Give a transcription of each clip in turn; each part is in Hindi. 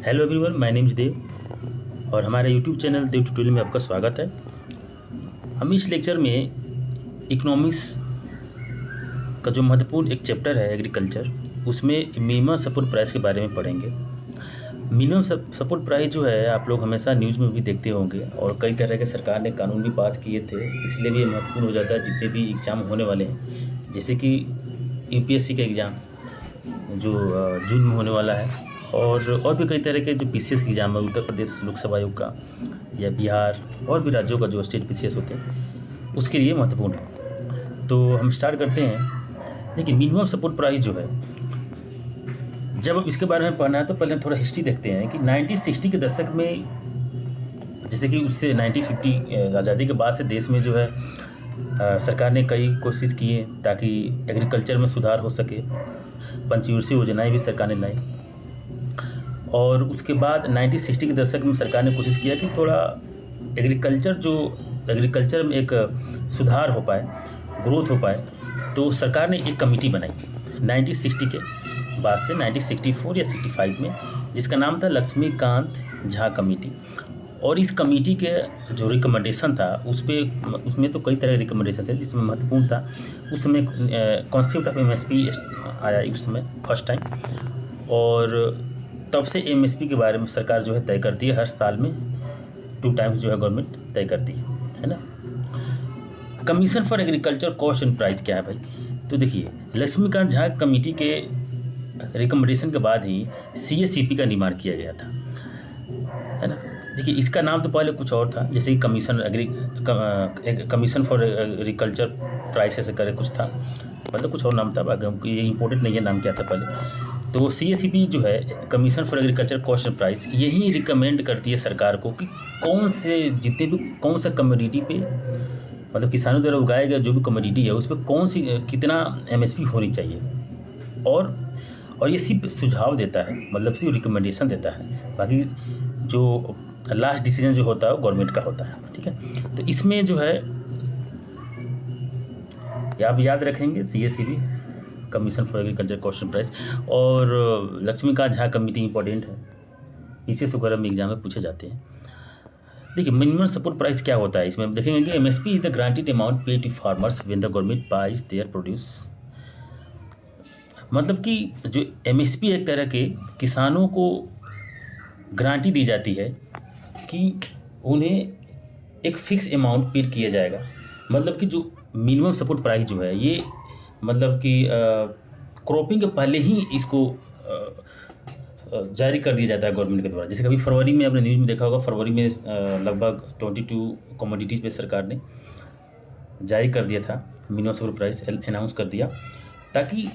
Hello everyone, my name is Dev और हमारे यूट्यूब चैनल देव ट्यूटोरियल में आपका स्वागत है। हम इस लेक्चर में इकोनॉमिक्स का जो महत्वपूर्ण एक चैप्टर है एग्रीकल्चर, उसमें मिनिमम सपोर्ट प्राइस के बारे में पढ़ेंगे। मिनिमम सपोर्ट प्राइस जो है आप लोग हमेशा न्यूज़ में भी देखते होंगे और कई तरह के सरकार ने कानून भी पास किए थे, इसलिए भी ये महत्वपूर्ण हो जाता है जितने भी एग्ज़ाम होने वाले हैं। जैसे कि यूपीएससी का एग्ज़ाम जो जून में होने वाला है और भी कई तरह के जो पीसीएस एग्जाम है, उत्तर प्रदेश लोकसभा आयोग का या बिहार और भी राज्यों का जो स्टेट पीसीएस होते हैं उसके लिए महत्वपूर्ण है। तो हम स्टार्ट करते हैं। देखिए, मिनिमम सपोर्ट प्राइस जो है, जब अब इसके बारे में पढ़ना है तो पहले हम थोड़ा हिस्ट्री देखते हैं कि 1960 के दशक में, जैसे कि उससे 1950 आज़ादी के बाद से देश में जो है सरकार ने कई कोशिश किए ताकि एग्रीकल्चर में सुधार हो सके। पंचवर्षीय योजनाएं भी सरकार ने लाई और उसके बाद 1960 के दशक में सरकार ने कोशिश किया कि थोड़ा एग्रीकल्चर में एक सुधार हो पाए, ग्रोथ हो पाए। तो सरकार ने एक कमेटी बनाई 1960 के बाद से 1964 या 65 में, जिसका नाम था लक्ष्मीकांत झा कमेटी। और इस कमेटी के जो रिकमेंडेशन था उसमें तो कई तरह के रिकमेंडेशन थे, जिसमें महत्वपूर्ण था उस समय कॉन्सेप्ट ऑफ एमएसपी आया उस समय फर्स्ट टाइम। और तब से एमएसपी के बारे में सरकार जो है तय करती है, हर साल में 2 टाइम्स जो है गवर्नमेंट तय करती है ना। Commission for agriculture cost and price क्या है भाई? तो देखिए, लक्ष्मीकांत झा कमेटी के रिकमेंडेशन के बाद ही सीएसीपी का निर्माण किया गया था, है ना। देखिए, इसका नाम तो पहले कुछ और था, जैसे कि कमीशन फॉर एग्रीकल्चर प्राइस ऐसे करे कुछ था, मतलब कुछ और नाम था, ये इंपॉर्टेंट नहीं है नाम क्या था पहले। तो सीएसीपी जो है, commission for agriculture cost and price, यही रिकमेंड करती है सरकार को कि कौन सा कमोडिटी पे, मतलब किसानों द्वारा उगाया गया जो भी कमोडिटी है उस पर कितना एमएसपी होनी चाहिए। और ये सिर्फ सुझाव देता है, मतलब सिर्फ रिकमेंडेशन देता है, बाकी जो लास्ट डिसीजन जो होता है वो गवर्नमेंट का होता है, ठीक है। तो इसमें जो है आप याद रखेंगे CACP, commission for agriculture cost and price, और लक्ष्मीकांत झा कमेटी इंपॉर्टेंट है, पीसीएस वगैरह में एग्जाम में पूछे जाते हैं। देखिए, मिनिमम सपोर्ट प्राइस क्या होता है, इसमें हम देखेंगे कि MSP is the granted amount paid to farmers when the government buys their produce. मतलब कि जो एमएसपी एक तरह के किसानों को गारंटी दी जाती है कि उन्हें एक फिक्स अमाउंट पेड किया जाएगा। मतलब कि जो मिनिमम सपोर्ट प्राइस जो है, ये मतलब कि क्रॉपिंग के पहले ही इसको जारी कर दिया जाता है गवर्नमेंट के द्वारा। जैसे कभी फरवरी में आपने न्यूज़ में देखा होगा, फरवरी में लगभग 22 कमोडिटीज़ पे सरकार ने जारी कर दिया था, मिनिमम सपोर्ट प्राइस अनाउंस कर दिया, ताकि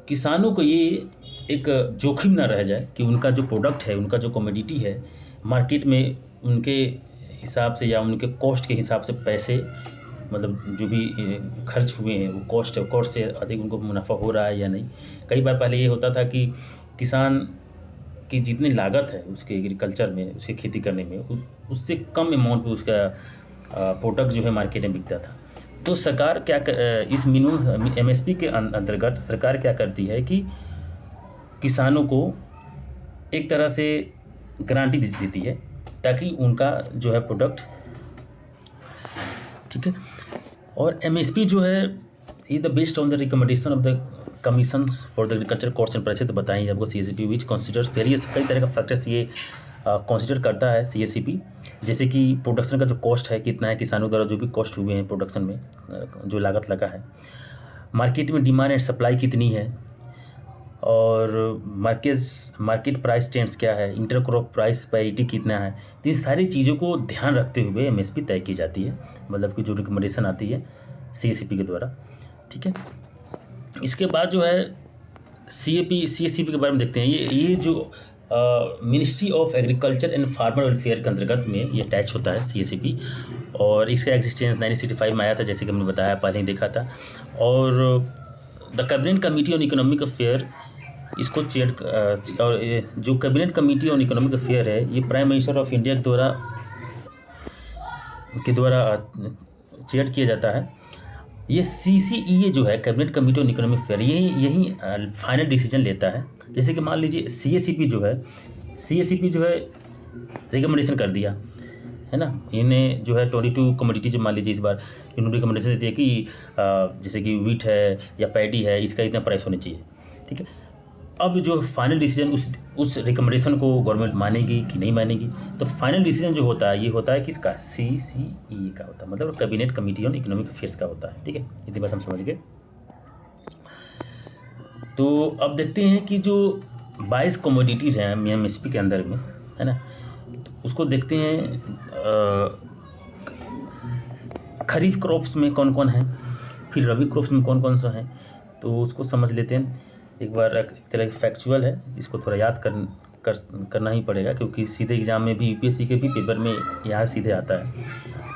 किसानों को ये एक जोखिम ना रह जाए कि उनका जो प्रोडक्ट है, उनका जो कमोडिटी है, मार्केट में उनके हिसाब से या उनके कॉस्ट के हिसाब से पैसे, मतलब जो भी खर्च हुए हैं वो कॉस्ट से अधिक उनको मुनाफा हो रहा है या नहीं। कई बार पहले ये होता था कि किसान की जितनी लागत है उसके एग्रीकल्चर में, उसकी खेती करने में, उससे कम अमाउंट में उसका प्रोडक्ट जो है मार्केट में बिकता था। तो सरकार इस मिनिमम एमएसपी के अंतर्गत सरकार क्या करती है कि किसानों को एक तरह से गारंटी देती है ताकि उनका जो है प्रोडक्ट, ठीक है। और एमएसपी जो है is the based on the recommendation of the commission for the agriculture cost and prices. तो बताएंगे आपको सीएसीपी विच कंसिडर्स वेरियस, कई तरह का फैक्टर्स ये कंसिडर करता है सीएसीपी। जैसे कि प्रोडक्शन का जो कॉस्ट है कितना है, किसानों द्वारा जो भी कॉस्ट हुए हैं प्रोडक्शन में, जो लागत लगा है, मार्केट में डिमांड एंड सप्लाई कितनी है, और मार्केट प्राइस ट्रेंड्स क्या है, इंटरक्रॉप प्राइस पैरिटी कितना है। तो इन सारी चीज़ों को ध्यान रखते हुए एमएसपी तय की जाती है, मतलब कि जो रिकमेंडेशन आती है सीएसीपी के द्वारा, ठीक है। इसके बाद जो है सीएसीपी के बारे में देखते हैं। ये जो ministry of agriculture and farmer welfare के अंतर्गत में ये अटैच होता है सीएसीपी, और इसका एग्जिस्टेंस 1965 में आया था, जैसे कि हमने बताया, पहले ही देखा था। और the cabinet committee on economic affair इसको चेयर, और जो cabinet committee on economic affair है, ये प्राइम मिनिस्टर ऑफ इंडिया के द्वारा चेयर किया जाता है। ये CCEA जो है, cabinet committee on economic affair, यही फाइनल डिसीजन लेता है। जैसे कि मान लीजिए CACP जो है, CACP जो है रिकमेंडेशन कर दिया है ना। इन्हें जो है 22 कमोडिटी जो मान लीजिए इस बार इन्होंने रिकमेंडेशन देती है कि जैसे कि वीट है या पैडी है, इसका इतना प्राइस होना चाहिए, ठीक है। अब जो फाइनल डिसीजन उस रिकमेंडेशन को गवर्नमेंट मानेगी कि नहीं मानेगी, तो फाइनल डिसीजन जो होता है ये होता है किसका, CCEA का होता है, मतलब cabinet committee on economic affairs का होता है, ठीक है। इतनी बात हम समझ गए। तो अब देखते हैं कि जो 22 कमोडिटीज़ हैं MSP के अंदर में, है ना, तो उसको देखते हैं खरीफ क्रॉप्स में कौन कौन है, फिर रबी क्रॉप्स में कौन कौन सा है, तो उसको समझ लेते हैं एक बार। एक तरह की फैक्चुअल है, इसको थोड़ा याद करना ही पड़ेगा, क्योंकि सीधे एग्जाम में भी UPSC के भी पेपर में यहाँ सीधे आता है।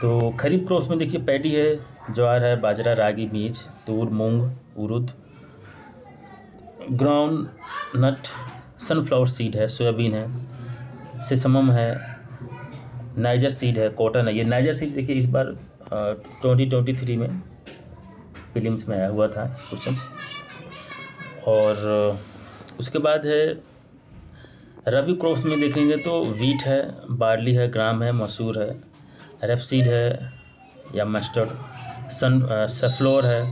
तो खरीफ क्रॉप्स में देखिए पैडी है, ज्वार है, बाजरा, रागी, मिर्च, तूर, मूंग, उड़द, ग्राउंड नट, सनफ्लावर सीड है, सोयाबीन है, सेसमम है, नाइजर सीड है, कॉटन है। ये नाइजर सीड देखिए इस बार 2023 में प्रीलिम्स में आया हुआ था क्वेश्चंस। और उसके बाद है रबी क्रॉप्स में देखेंगे तो वीट है, बार्ली है, ग्राम है, मसूर है, रेपसीड है या मस्टर्ड, सनफ्लावर है।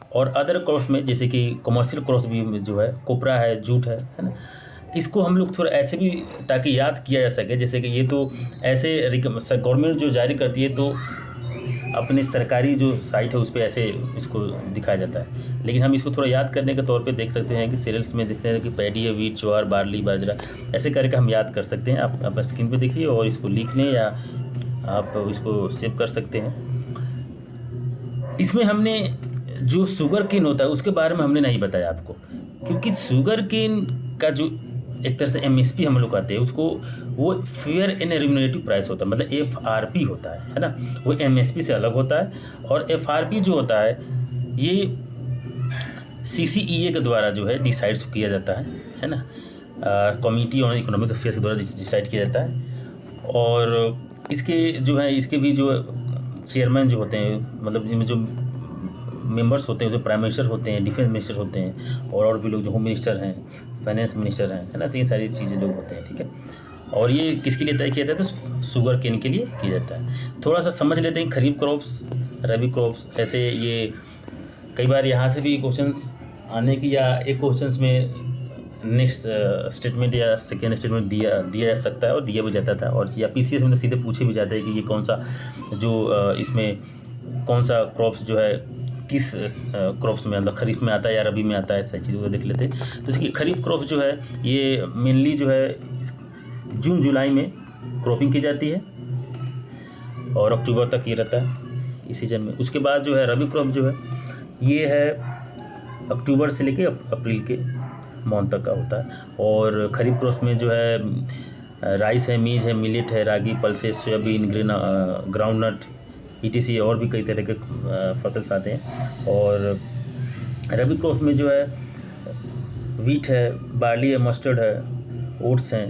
और अदर क्रॉप्स में जैसे कि कमर्शियल क्रॉप्स भी जो है कोपरा है, जूट है ना। इसको हम लोग थोड़ा ऐसे भी ताकि याद किया जा सके, जैसे कि ये तो ऐसे गवर्नमेंट जो जारी करती है तो अपने सरकारी जो साइट है उस पर ऐसे इसको दिखाया जाता है, लेकिन हम इसको थोड़ा याद करने के तौर पे देख सकते हैं कि सीरियल्स में देखते हैं कि पैडी है, वीट, ज्वार, बार्ली, बाजरा, ऐसे करके हम याद कर सकते हैं। आप स्क्रीन पे देखिए और इसको लिख लें या आप इसको सेव कर सकते हैं। इसमें हमने जो शुगर केन होता है उसके बारे में हमने नहीं बताया आपको, क्योंकि शुगर केन का जो एक तरह से MSP हम लोग कहते हैं उसको, वो फेयर एंड रिम्यूनरेटिव प्राइस होता है, मतलब FRP होता है ना। वो MSP से अलग होता है। और FRP जो होता है ये CCEA के द्वारा जो है डिसाइड किया जाता है ना, कमेटी ऑन इकोनॉमिक अफेयर्स के द्वारा डिसाइड किया जाता है। और इसके जो है इसके भी जो चेयरमैन जो होते हैं, मतलब इनमें जो मेंबर्स होते हैं, जो प्राइम मिनिस्टर होते हैं, डिफेंस मिनिस्टर होते हैं, और भी लोग जो होम मिनिस्टर हैं, फाइनेंस मिनिस्टर हैं, है ना। तो ये सारी चीज़ें लोग होते हैं, ठीक है। और ये किसके लिए तय किया जाता है, तो शुगर केन के लिए किया जाता है। थोड़ा सा समझ लेते हैं खरीफ क्रॉप्स, रबी क्रॉप्स, ऐसे ये कई बार यहाँ से भी क्वेश्चंस आने की, या एक क्वेश्चंस में नेक्स्ट स्टेटमेंट या सेकेंड स्टेटमेंट दिया जा सकता है और दिया भी जाता था। और या PCS में तो सीधे पूछे भी जाते हैं कि ये कौन सा जो इसमें कौन सा क्रॉप्स जो है किस क्रॉप्स में, मतलब खरीफ में आता है या रबी में आता है, ऐसी चीज़ों को देख लेते हैं। तो इसकी खरीफ क्रॉप जो है ये मेनली जो है जून जुलाई में क्रॉपिंग की जाती है और अक्टूबर तक ये रहता है इस सीजन में। उसके बाद जो है रबी क्रॉप जो है ये है अक्टूबर से लेके अप्रैल के मंथ तक का होता है। और खरीफ क्रॉप में जो है राइस है, मीज है, मिलेट है, रागी, पल्सेस, सोयाबीन, ग्राउंडनट, ETC और भी कई तरह के फसल आते हैं। और रबी क्रॉप्स में जो है वीट है, बार्ली है, मस्टर्ड है, ओट्स हैं,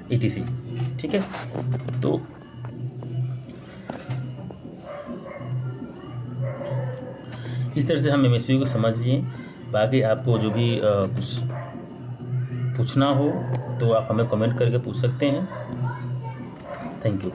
ETC, ठीक है। तो इस तरह से हम MSP को समझिए। बाकी आपको जो भी कुछ पूछना हो तो आप हमें कमेंट करके पूछ सकते हैं। Thank you.